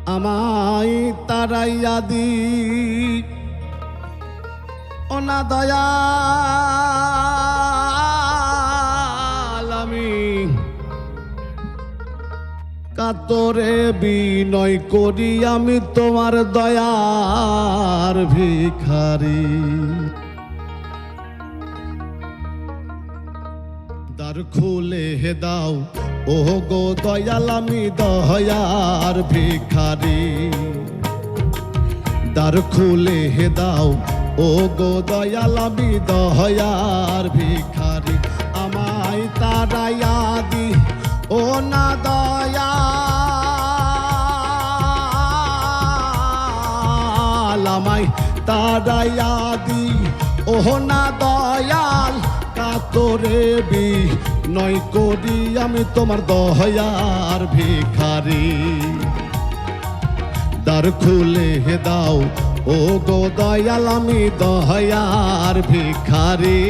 আমায় তারাইয়া দি ওনা দয়াল আমি কাতরে বিনয় করি আমি তোমার দয়ার ভিখারি দ্বার খুলে হে দাও ও গো দয়াল আমি দয়ার ভিখারি দ্বার খুলে হে দাও ও গো দয়াল আমি দয়ার ভিখারি আমায় তারাইয়া দি ও না দয়াল আমায় তারাইয়া দি ও না দয়াল কাতরে বিনয় করি আমি তোমার দয়ার ভিখারি দ্বার খুলে হে দাও ও গো দয়াল আমি দয়ার ভিখারি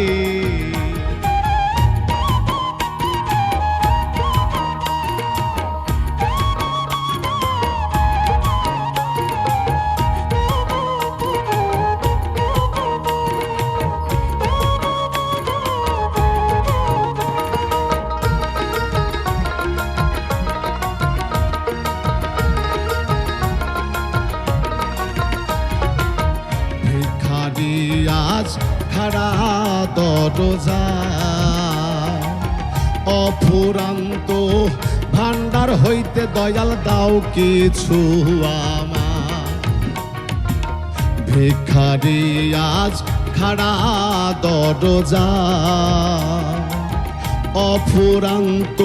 আজ খাড়া দরজা অফুরান্ত ভান্ডার হইতে দয়াল দাও কিছু আমার ভিখারি আজ খাড়া দরজা অফুরান্ত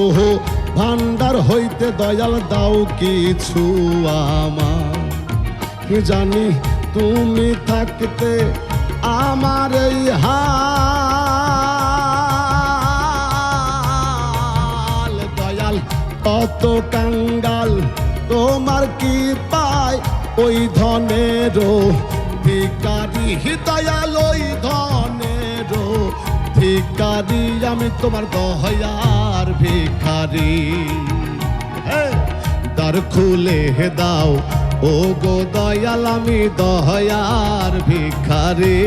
ভান্ডার হইতে দয়াল দাও কিছু আমার কি জানি তুমি থাকতে আমার এই হাল দয়াল কত কাঙ্গাল তোমার কি পায় ওই ধনেরও ভিখারি দয়াল ওই ধনেরও ভিখারি আমি তোমার দয়ার ভিখারি দ্বার খুলে হে দাও ও গো দয়াল আমি দয়ার ভিখারি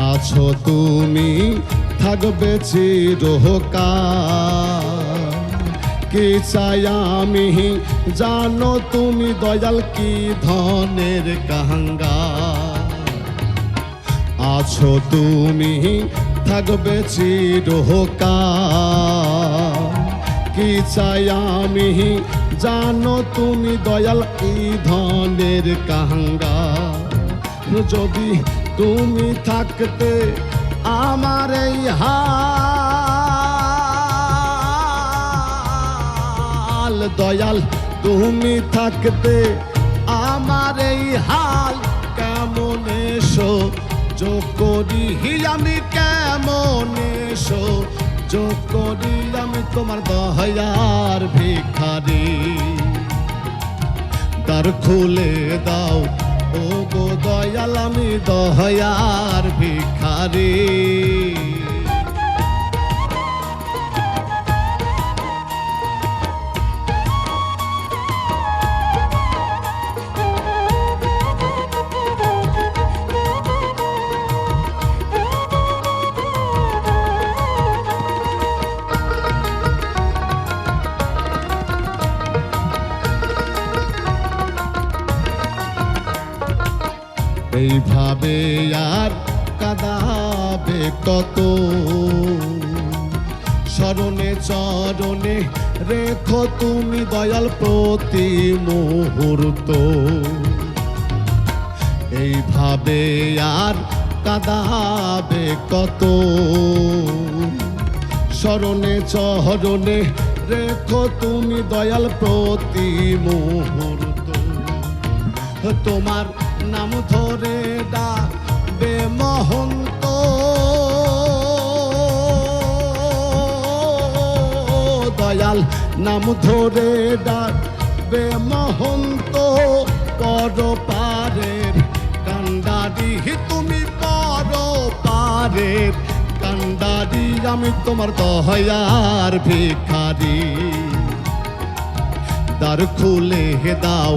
আছো তুমি থাকবে চিরকাল কি চাই আমি জানো তুমি দয়াল কি ধনের কাঙ্গাল আছো তুমি থাকবে চিরকাল কি চাই আমি জানো তুমি দয়াল কি ধনের কাঙ্গাল যদি তুমি থাকতে আমার এই হাল দয়াল তুমি থাকতে আমার এই হাল কেমন এসো যোগ করি আমি কেমন এসো যোগ করি আমি তোমার দয়ার ভিখারি দ্বার খুলে দাও ও গো দয়াল আমি দয়ার ভিখারি এইভাবে আর কাঁদাবে কত স্মরণে চরণে রেখো তুমি দয়াল প্রতি মুহূর্ত এইভাবে আর কাঁদাবে কত স্মরণে চরণে রেখো তুমি দয়াল প্রতি মুহূর্ত তোমার নাম ধরে বেমহন্ত দয়াল নাম ধরে ডাকবে মহন্ত পর পারের কান্ডারি তুমি পর পারের কান্ডারি আমি তোমার দয়ার ভিখারি দ্বার খুলে দাও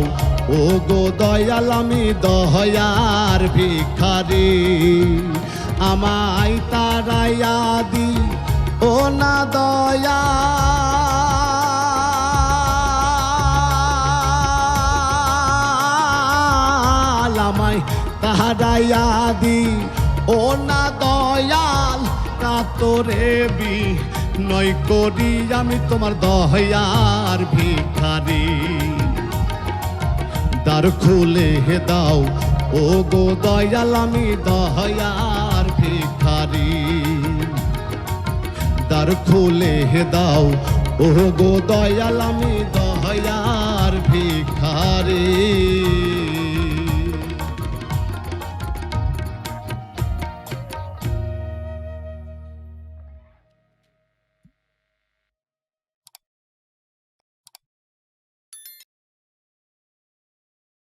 ও গো দয়াল আমি দয়ার ভিখারি আমায় তারাইয়া দি ও না দয়াল আমায় তারাইয়া দি ও না দয়াল কাতরে বি নয় করি আমি তোমার দয়ার ভিখারি দ্বার খুলে দাও ও গো দয়াল আমি দয়ার ভিখারি দ্বার খুলে দাও ও গো দয়াল আমি দয়ার ভিখারি।